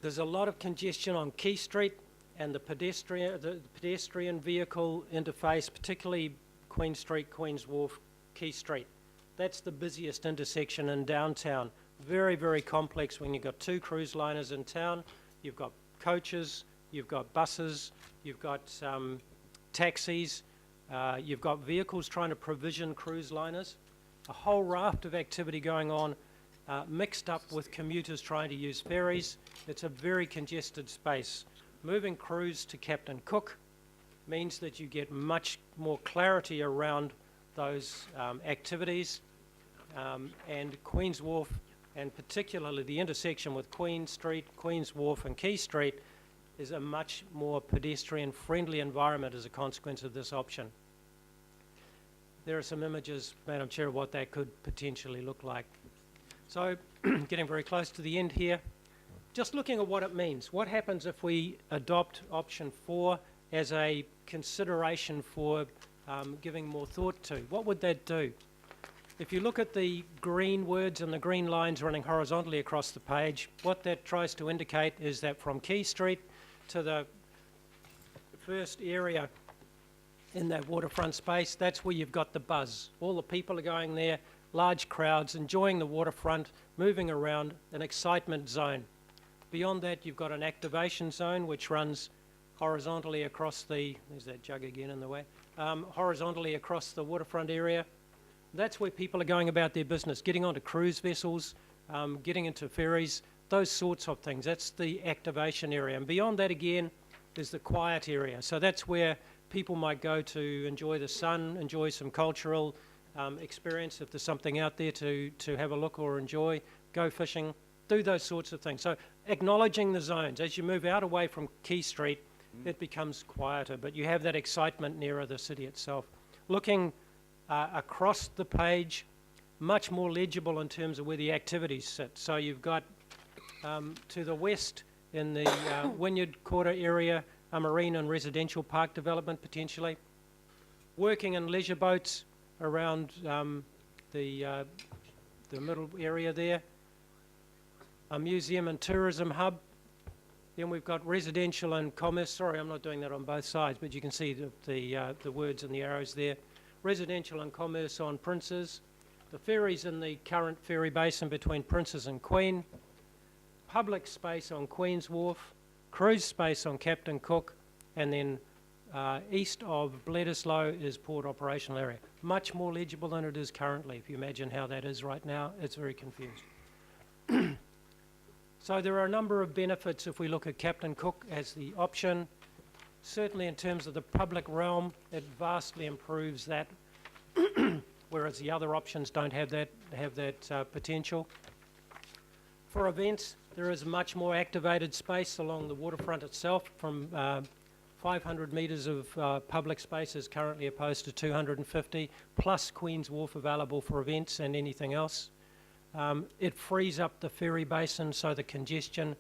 There's a lot of congestion on Quay Street and the pedestrian vehicle interface, particularly Queen Street, Queen's Wharf, Quay Street. That's the busiest intersection in downtown. Very, very complex when you've got two cruise liners in town. You've got coaches, you've got buses, you've got taxis, you've got vehicles trying to provision cruise liners. A whole raft of activity going on, mixed up with commuters trying to use ferries. It's a very congested space. Moving crews to Captain Cook means that you get much more clarity around those activities, and Queen's Wharf, and particularly the intersection with Queen Street, Queen's Wharf and Quay Street, is a much more pedestrian-friendly environment as a consequence of this option. There are some images, Madam Chair, of what that could potentially look like. So, getting very close to the end here, just looking at what it means. What happens if we adopt option 4 as a consideration for giving more thought to? What would that do? If you look at the green words and the green lines running horizontally across the page, what that tries to indicate is that from Quay Street to the first area in that waterfront space, that's where you've got the buzz. All the people are going there, large crowds, enjoying the waterfront, moving around, an excitement zone. Beyond that, you've got an activation zone which runs horizontally across the, there's that jug again in the way, horizontally across the waterfront area. That's where people are going about their business, getting onto cruise vessels, getting into ferries, those sorts of things. That's the activation area. And beyond that again is the quiet area. So that's where people might go to enjoy the sun, enjoy some cultural experience if there's something out there to have a look or enjoy, go fishing, do those sorts of things. So acknowledging the zones. As you move out away from Quay Street, it becomes quieter, but you have that excitement nearer the city itself. Looking across the page, much more legible in terms of where the activities sit. So you've got to the west in the Wynyard Quarter area, a marine and residential park development potentially. Working and leisure boats around the middle area there. A museum and tourism hub. Then we've got residential and commerce. Sorry, I'm not doing that on both sides, but you can see the words and the arrows there. Residential and commerce on Princes. The ferries in the current ferry basin between Princes and Queen. Public space on Queen's Wharf. Cruise space on Captain Cook. And then east of Bledisloe is port operational area. Much more legible than it is currently. If you imagine how that is right now, it's very confused. So there are a number of benefits if we look at Captain Cook as the option. Certainly in terms of the public realm, it vastly improves that, whereas the other options don't have that potential. For events, there is much more activated space along the waterfront itself, from 500 metres of public spaces currently opposed to 250, plus Queen's Wharf available for events and anything else. It frees up the ferry basin, so the congestion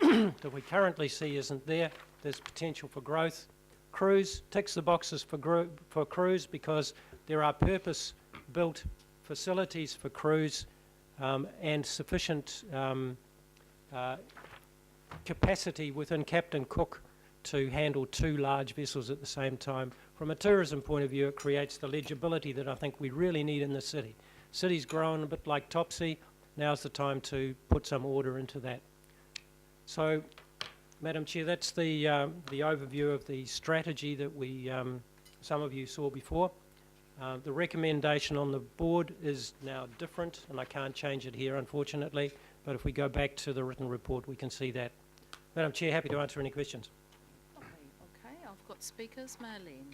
that we currently see isn't there. There's potential for growth. Cruise ticks the boxes for cruise because there are purpose-built facilities for cruise and sufficient capacity within Captain Cook to handle two large vessels at the same time. From a tourism point of view, it creates the legibility that I think we really need in the city. City's grown a bit like Topsy. Now's the time to put some order into that. So, Madam Chair, that's the overview of the strategy that we, some of you saw before. The recommendation on the board is now different, and I can't change it here, unfortunately, but if we go back to the written report, we can see that. Madam Chair, happy to answer any questions. Okay, I've got speakers. Marlene.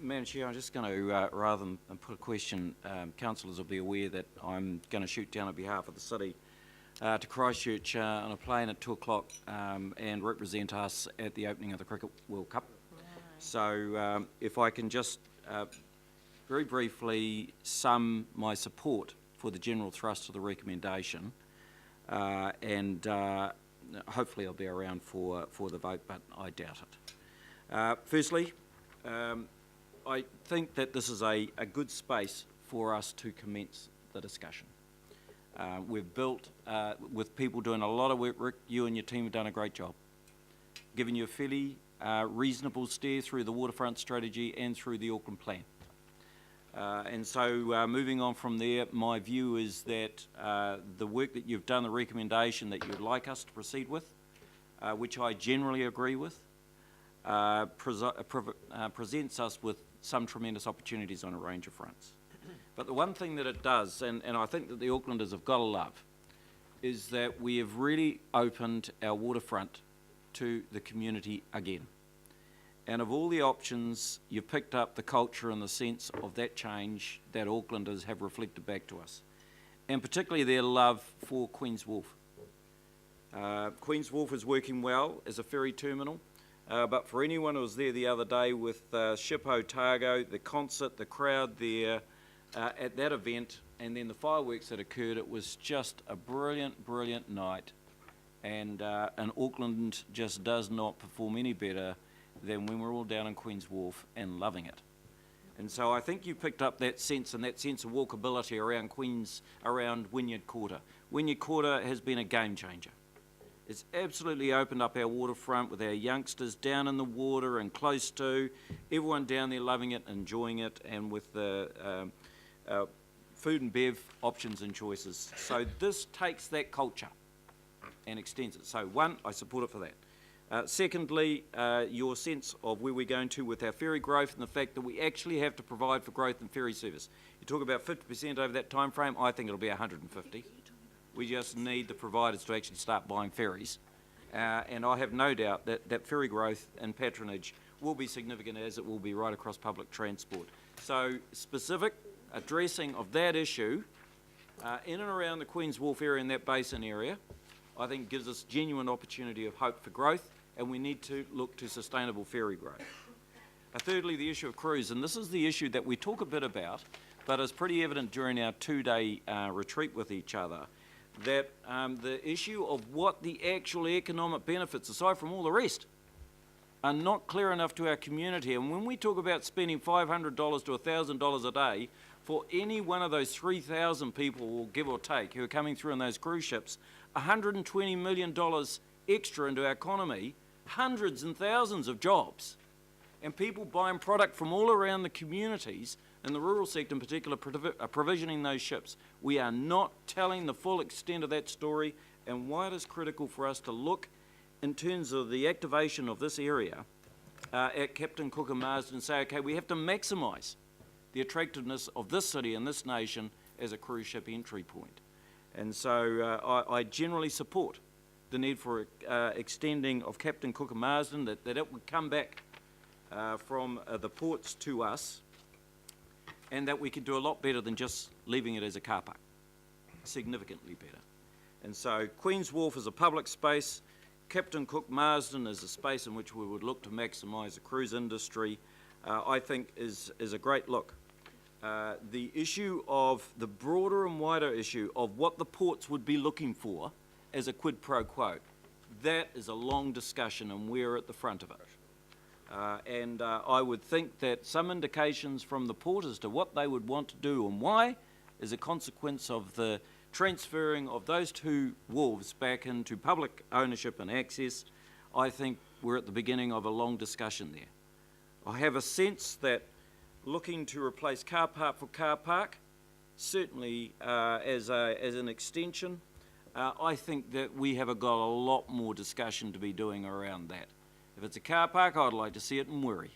Madam Chair, I'm just going to, rather than put a question, councillors will be aware that I'm going to shoot down on behalf of the city to Christchurch on a plane at 2 o'clock and represent us at the opening of the Cricket World Cup. Right. So if I can just very briefly sum my support for the general thrust of the recommendation, and hopefully I'll be around for the vote, but I doubt it. Firstly, I think that this is a good space for us to commence the discussion. We've built, with people doing a lot of work. Rick, you and your team have done a great job, giving you a fairly reasonable steer through the waterfront strategy and through the Auckland plan. And so moving on from there, my view is that the work that you've done, the recommendation that you'd like us to proceed with, which I generally agree with, presents us with some tremendous opportunities on a range of fronts. But the one thing that it does, and I think that the Aucklanders have got to love, is that we have really opened our waterfront to the community again. And of all the options, you've picked up the culture and the sense of that change that Aucklanders have reflected back to us, and particularly their love for Queen's Wharf. Queen's Wharf is working well as a ferry terminal, but for anyone who was there the other day with Ship Otago, the concert, the crowd there at that event, and then the fireworks that occurred, it was just a brilliant, brilliant night. And Auckland just does not perform any better than when we're all down in Queen's Wharf and loving it. And so I think you picked up that sense and that sense of walkability around Wynyard Quarter. Wynyard Quarter has been a game changer. It's absolutely opened up our waterfront with our youngsters down in the water and close to, everyone down there loving it, enjoying it, and with the food and bev options and choices. So this takes that culture and extends it. So one, I support it for that. Secondly, your sense of where we're going to with our ferry growth and the fact that we actually have to provide for growth in ferry service. You talk about 50% over that time frame, I think it'll be 150. We just need the providers to actually start buying ferries. And I have no doubt that, that ferry growth and patronage will be significant, as it will be right across public transport. So specific addressing of that issue in and around the Queen's Wharf area and that basin area, I think gives us genuine opportunity of hope for growth, and we need to look to sustainable ferry growth. Thirdly, the issue of cruise, and this is the issue that we talk a bit about, but is pretty evident during our two-day retreat with each other, that the issue of what the actual economic benefits, aside from all the rest, are not clear enough to our community. And when we talk about spending $500 to $1,000 a day for any one of those 3,000 people, give or take, who are coming through on those cruise ships, $120 million extra into our economy, hundreds and thousands of jobs, and people buying product from all around the communities, in the rural sector in particular, provisioning those ships. We are not telling the full extent of that story, and why it is critical for us to look in terms of the activation of this area at Captain Cook and Marsden and say, okay, we have to maximise the attractiveness of this city and this nation as a cruise ship entry point. And so I generally support the need for extending of Captain Cook and Marsden, that it would come back from the ports to us, and that we could do a lot better than just leaving it as a car park, significantly better. And so Queen's Wharf is a public space, Captain Cook Marsden is a space in which we would look to maximise the cruise industry, I think is a great look. The issue of the broader and wider issue of what the ports would be looking for as a quid pro quo, that is a long discussion, and we're at the front of it. And I would think that some indications from the port as to what they would want to do and why is a consequence of the transferring of those two wharves back into public ownership and access. I think we're at the beginning of a long discussion there. I have a sense that looking to replace car park for car park, certainly as an extension, I think that we have got a lot more discussion to be doing around that. If it's a car park, I'd like to see it in Wiri.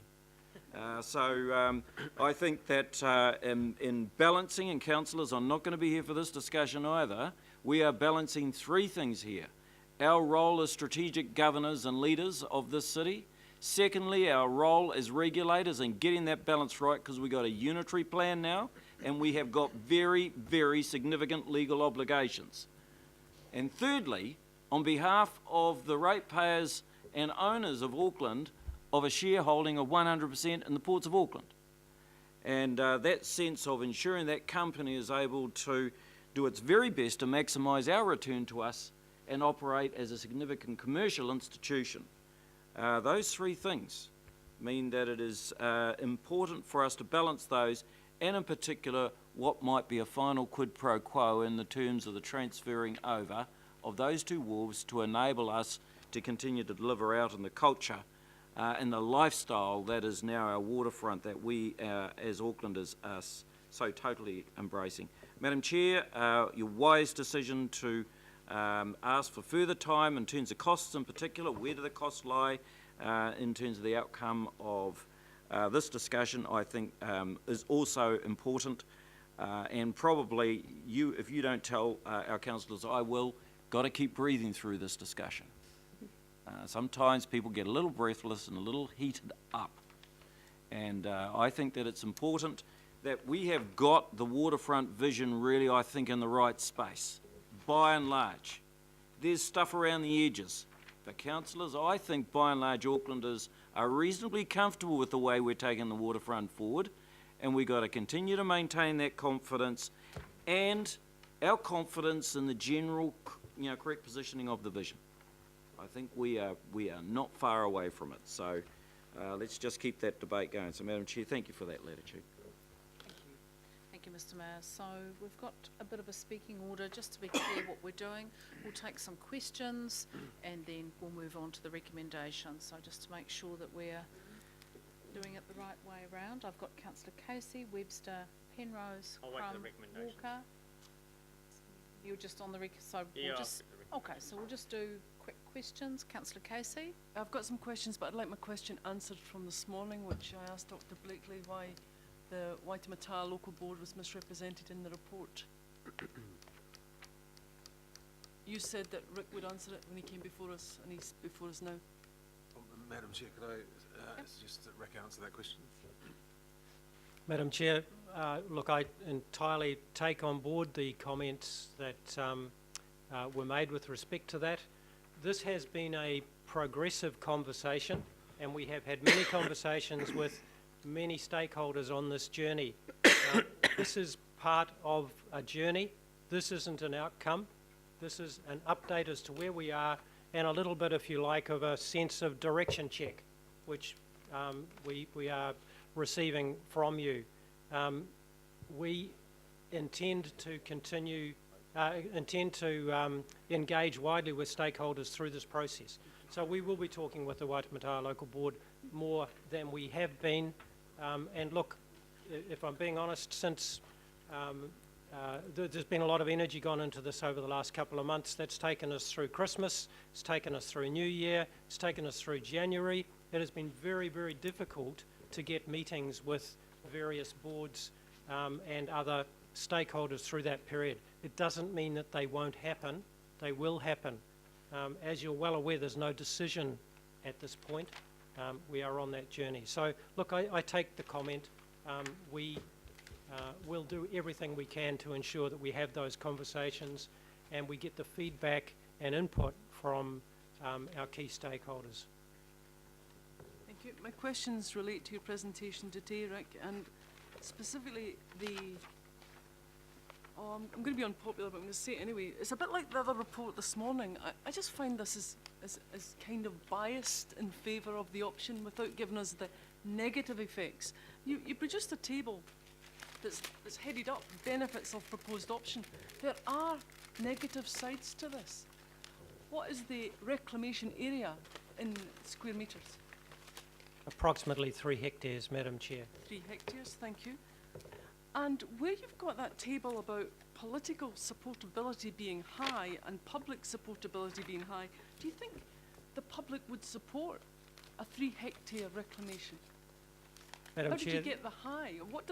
So I think that in balancing, and councillors, I'm not going to be here for this discussion either, we are balancing three things here. Our role as strategic governors and leaders of this city. Secondly, our role as regulators in getting that balance right, because we've got a unitary plan now, and we have got very, very significant legal obligations. And thirdly, on behalf of the ratepayers and owners of Auckland, of a shareholding of 100% in the ports of Auckland. And that sense of ensuring that company is able to do its very best to maximise our return to us and operate as a significant commercial institution. Those three things mean that it is important for us to balance those, and in particular what might be a final quid pro quo in the terms of the transferring over of those two wharves to enable us to continue to deliver out in the culture and the lifestyle that is now our waterfront that we as Aucklanders are so totally embracing. Madam Chair, your wise decision to ask for further time in terms of costs in particular, where do the costs lie in terms of the outcome of this discussion, I think is also important. And probably if you don't tell our councillors, I will, got to keep breathing through this discussion. Sometimes people get a little breathless and a little heated up. And I think that it's important that we have got the waterfront vision really, I think, in the right space, by and large. There's stuff around the edges. But councillors, I think by and large Aucklanders are reasonably comfortable with the way we're taking the waterfront forward, and we've got to continue to maintain that confidence and our confidence in the general, correct positioning of the vision. I think we are not far away from it. So let's just keep that debate going. So, Madam Chair, thank you for that latitude. Thank you, Mr Mayor. So we've got a bit of a speaking order. Just to be clear what we're doing, we'll take some questions and then we'll move on to the recommendations. So just to make sure that we're doing it the right way around, I've got Councillor Casey, Webster, Penrose, Crum, Walker. You're just on the okay, so we'll just do quick questions. Councillor Casey. I've got some questions, but I'd like my question answered from this morning, which I asked Dr Blakely why the Waitemata local board was misrepresented in the report. You said that Rick would answer it when he came before us, and he's before us now. Madam Chair, could I suggest that Rick answer that question? Madam Chair, look, I entirely take on board the comments that were made with respect to that. This has been a progressive conversation, and we have had many conversations with many stakeholders on this journey. This is part of a journey. This isn't an outcome. This is an update as to where we are and a little bit, if you like, of a sense of direction check, which we are receiving from you. We intend to continue, engage widely with stakeholders through this process. So we will be talking with the Waitemata local board more than we have been. And look, if I'm being honest, since there's been a lot of energy gone into this over the last couple of months. That's taken us through Christmas, it's taken us through New Year, it's taken us through January. It has been very, very difficult to get meetings with various boards and other stakeholders through that period. It doesn't mean that they won't happen. They will happen. As you're well aware, there's no decision at this point. We are on that journey. So, look, I take the comment. We'll do everything we can to ensure that we have those conversations and we get the feedback and input from our key stakeholders. Thank you. My questions relate to your presentation today, Rick, and specifically I'm going to be unpopular, but I'm going to say it anyway. It's a bit like the other report this morning. I just find this as kind of biased in favour of the option without giving us the negative effects. You produced a table that's headed up benefits of proposed option. There are negative sides to this. What is the reclamation area in square metres? Approximately 3 hectares, Madam Chair. 3 hectares, thank you. And where you've got that table about political supportability being high and public supportability being high, do you think the public would support a 3 hectare reclamation? Madam How Chair, did you get the high? What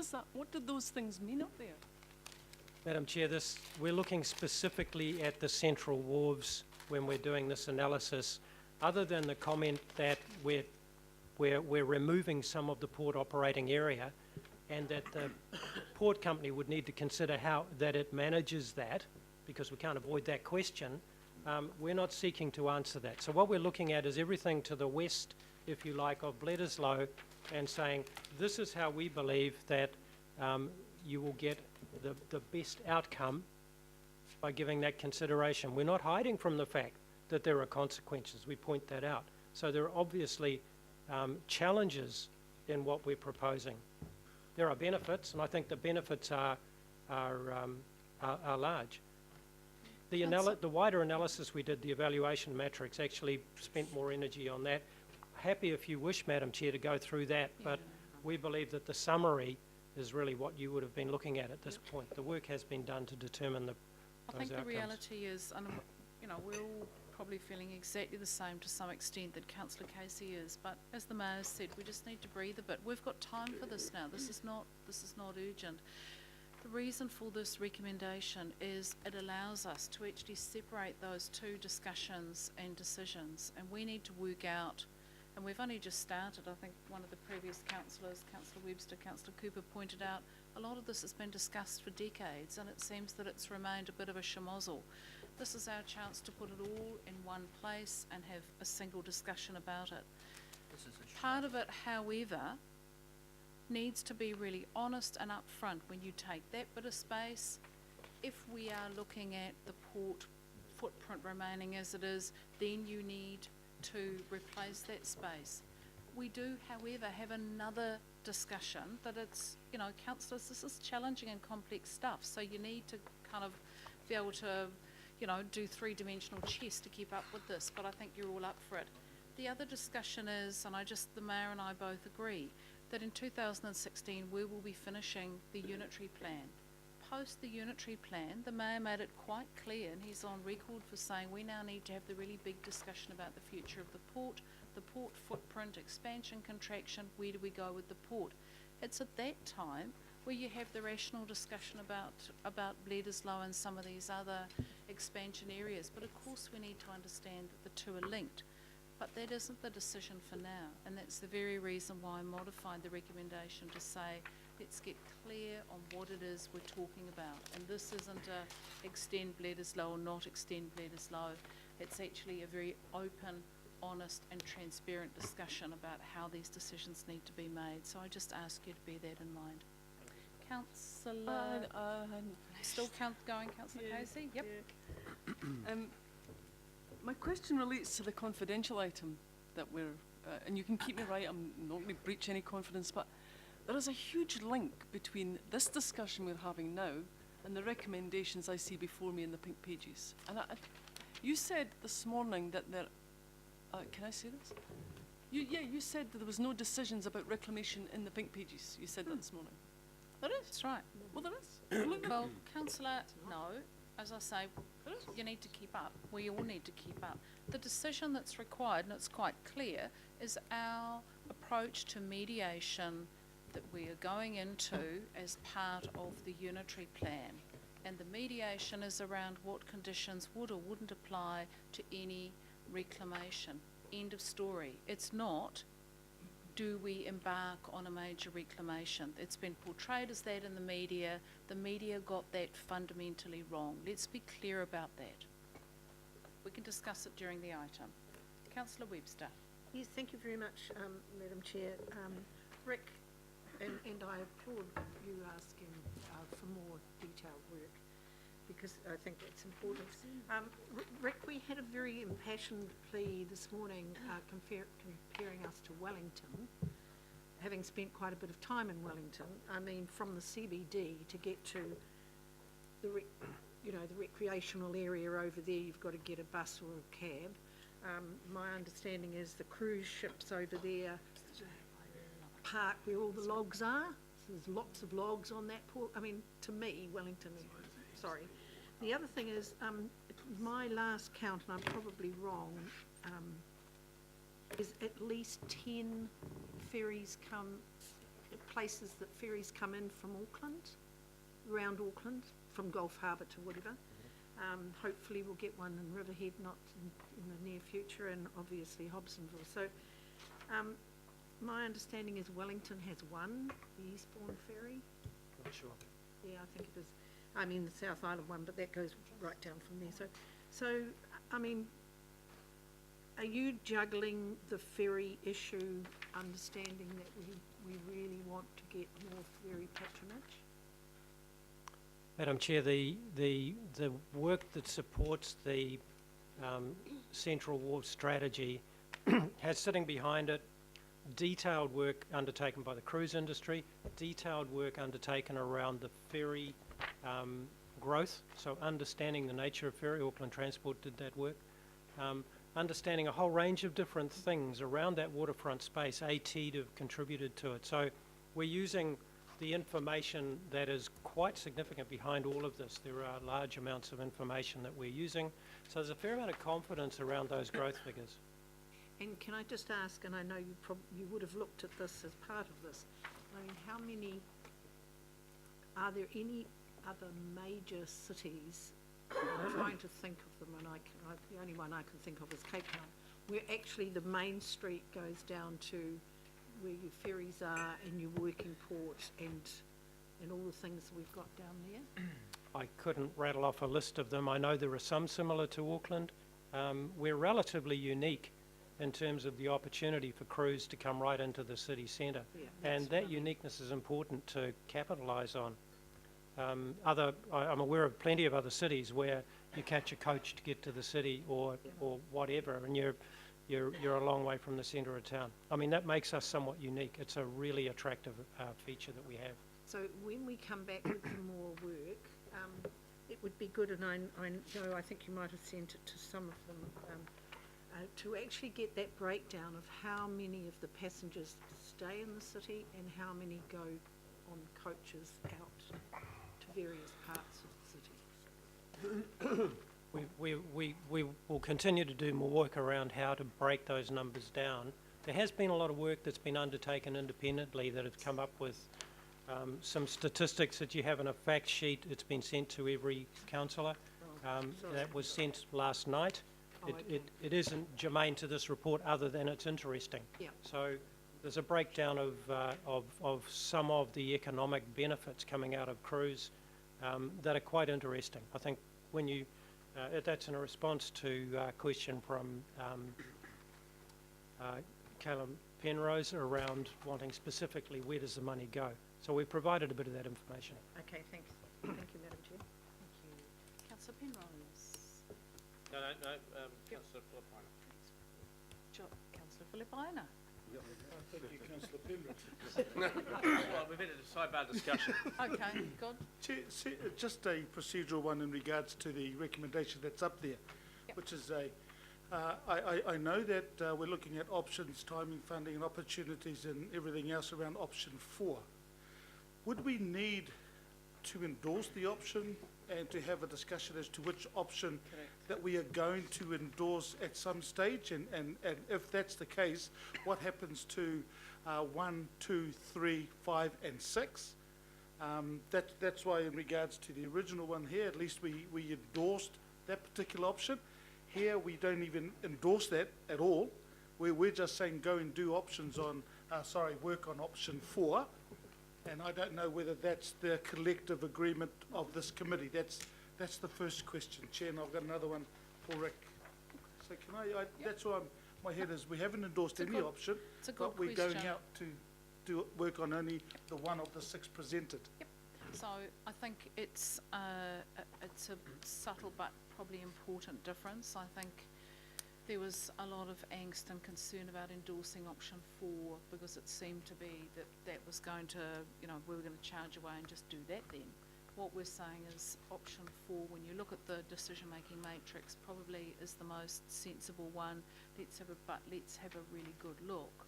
did those things mean up there? Madam Chair, we're looking specifically at the central wharves when we're doing this analysis. Other than the comment that we're removing some of the port operating area, and that the port company would need to consider how that it manages that, because we can't avoid that question. We're not seeking to answer that. So what we're looking at is everything to the west, if you like, of Bledisloe, and saying this is how we believe that you will get the best outcome by giving that consideration. We're not hiding from the fact that there are consequences. We point that out. So there are obviously challenges in what we're proposing. There are benefits, and I think the benefits are are large. The Councillor- the wider analysis we did, the evaluation matrix, actually spent more energy on that. Happy if you wish, Madam Chair, to go through that, but we believe that the summary is really what you would have been looking at this point. The work has been done to determine I those think the outcomes. reality is, and you know, we're all probably feeling exactly the same to some extent that Councillor Casey is, but as the Mayor said, we just need to breathe a bit. We've got time for this now. This is not urgent. The reason for this recommendation is it allows us to actually separate those two discussions and decisions, and we need to work out, and we've only just started. I think one of the previous councillors, Councillor Webster, Councillor Cooper, pointed out a lot of this has been discussed for decades, and it seems that it's remained a bit of a schmozzle. This is our chance to put it all in one place and have a single discussion about it. Part of it, however, needs to be really honest and upfront when you take that bit of space. If we are looking at the port footprint remaining as it is, then you need to replace that space. We do, however, have another discussion that it's, you know, councillors, this is challenging and complex stuff, so you need to kind of be able to, you know, do three-dimensional chess to keep up with this, but I think you're all up for it. The other discussion is, and the Mayor and I both agree, that in 2016 we will be finishing the unitary plan. Post the unitary plan, the Mayor made it quite clear, and he's on record for saying we now need to have the really big discussion about the future of the port footprint, expansion, contraction, where do we go with the port? It's at that time where you have the rational discussion about Bledisloe and some of these other expansion areas, but of course we need to understand that the two are linked. But that isn't the decision for now, and that's the very reason why I modified the recommendation to say, let's get clear on what it is we're talking about. And this isn't a extend Bledisloe or not extend Bledisloe. It's actually a very open, honest and transparent discussion about how these decisions need to be made. So I just ask you to bear that in mind. Councillor, still going, Councillor Casey? Yep. Yeah. My question relates to the confidential item that we're, and you can keep me right, I'm not going to breach any confidence, but there is a huge link between this discussion we're having now and the recommendations I see before me in the pink pages. And you said this morning that there, can I say this? You said that there was no decisions about reclamation in the pink pages. You said that this morning. There is? That's right. Well, there is. Well, Councillor, no, as I say, you need to keep up. We all need to keep up. The decision that's required, and it's quite clear, is our approach to mediation that we are going into as part of the unitary plan. And the mediation is around what conditions would or wouldn't apply to any reclamation. End of story. It's not, do we embark on a major reclamation? It's been portrayed as that in the media. The media got that fundamentally wrong. Let's be clear about that. We can discuss it during the item. Councillor Webster. Yes, thank you very much, Madam Chair. Rick, and I applaud you asking for more detailed work, because I think it's important. Rick, we had a very impassioned plea this morning comparing us to Wellington, having spent quite a bit of time in Wellington. I mean, from the CBD to get to the recreational area over there, you've got to get a bus or a cab. My understanding is the cruise ships over there park where all the logs are. So there's lots of logs on that port. I mean, to me, Wellington, sorry. The other thing is, my last count, and I'm probably wrong, is at least 10 ferries places that ferries come in from Auckland, around Auckland, from Gulf Harbour to whatever. Hopefully we'll get one in Riverhead, not in the near future, and obviously Hobsonville. So my understanding is Wellington has one, the Eastbourne ferry. Not sure. Yeah, I think it is. I mean, the South Island one, but that goes right down from there. So I mean, are you juggling the ferry issue, understanding that we really want to get more ferry patronage? Madam Chair, the work that supports the Central Wharf strategy has sitting behind it detailed work undertaken by the cruise industry, detailed work undertaken around the ferry growth, so understanding the nature of ferry. Auckland Transport did that work. Understanding a whole range of different things around that waterfront space. AT have contributed to it. So we're using the information that is quite significant behind all of this. There are large amounts of information that we're using. So there's a fair amount of confidence around those growth figures. And can I just ask, and I know you would have looked at this as part of this, I mean, are there any other major cities, I'm trying to think of them, and the only one I can think of is Cape Town, where actually the main street goes down to where your ferries are and your working port and all the things we've got down there? I couldn't rattle off a list of them. I know there are some similar to Auckland. We're relatively unique in terms of the opportunity for crews to come right into the city centre. Yeah, And that uniqueness is important to capitalise on. I'm aware of plenty of other cities where you catch a coach to get to the city or whatever, and you're a long way from the centre of town. I mean, that makes us somewhat unique. It's a really attractive feature that we have. So when we come back with some more work, it would be good, and I know, I think you might have sent it to some of them, to actually get that breakdown of how many of the passengers stay in the city and how many go on coaches out to various parts of the city. We will continue to do more work around how to break those numbers down. There has been a lot of work that's been undertaken independently that have come up with some statistics that you have in a fact sheet. It's been sent to every councillor. That was sent last night. It isn't germane to this report other than it's interesting. Yeah. So there's a breakdown of some of the economic benefits coming out of cruise that are quite interesting. I think when you, that's in a response to a question from Callum Penrose around wanting specifically where does the money go. So we've provided a bit of that information. Okay, thanks. Thank you, Madam Chair. Thank you. Councillor Penrose. No, Councillor Philippine. Councillor Philippina. Thank you, Councillor Penrose. Well, we've had a sidebar discussion. Okay, good. Chair, just a procedural one in regards to the recommendation that's up there, which is I know that we're looking at options, timing, funding and opportunities and everything else around option 4. Would we need to endorse the option and to have a discussion as to which option that we are going to endorse at some stage? And if that's the case, what happens to 1, 2, 3, 5 and 6? That's why in regards to the original one here, at least we endorsed that particular option. Here we don't even endorse that at all. We're just saying go and do options on, work on option 4. And I don't know whether that's the collective agreement of this committee. That's the first question, Chair, and I've got another one for Rick. So can I that's why my head is, we haven't endorsed any option, but we're going out to do work on only the one of the 6 presented. Yep. So I think it's a subtle but probably important difference. I think there was a lot of angst and concern about endorsing option 4 because it seemed to be that was going to, we were going to charge away and just do that then. What we're saying is option 4, when you look at the decision-making matrix, probably is the most sensible one. Let's have a really good look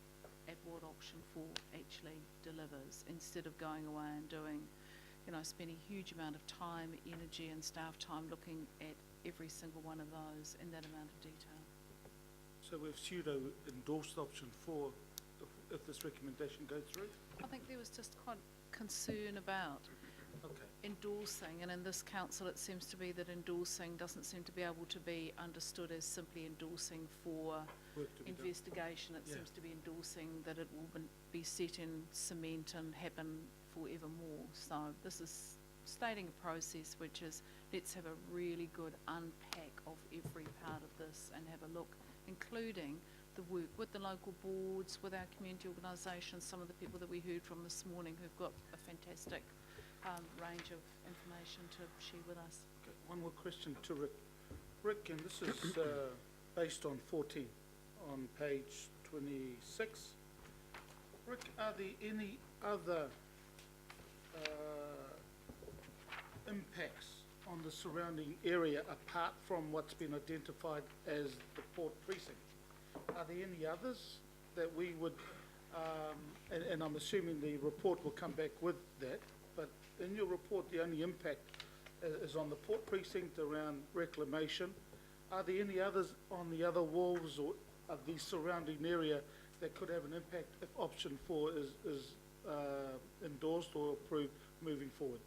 at what option 4 actually delivers instead of going away and doing, spending a huge amount of time, energy and staff time looking at every single one of those in that amount of detail. So we've pseudo-endorsed option 4 if this recommendation goes through? I think there was just quite concern about endorsing, and in this council it seems to be that endorsing doesn't seem to be able to be understood as simply endorsing for investigation. It seems to be endorsing that it will be set in cement and happen forevermore. So this is stating a process which is, let's have a really good unpack of every part of this and have a look, including the work with the local boards, with our community organisations, some of the people that we heard from this morning who've got a fantastic range of information to share with us. Okay, one more question to Rick. Rick, and this is based on 14 on page 26. Rick, are there any other impacts on the surrounding area apart from what's been identified as the port precinct? Are there any others that we would, and I'm assuming the report will come back with that, but in your report, the only impact is on the port precinct around reclamation. Are there any others on the other walls or of the surrounding area that could have an impact if option 4 is endorsed or approved moving forward?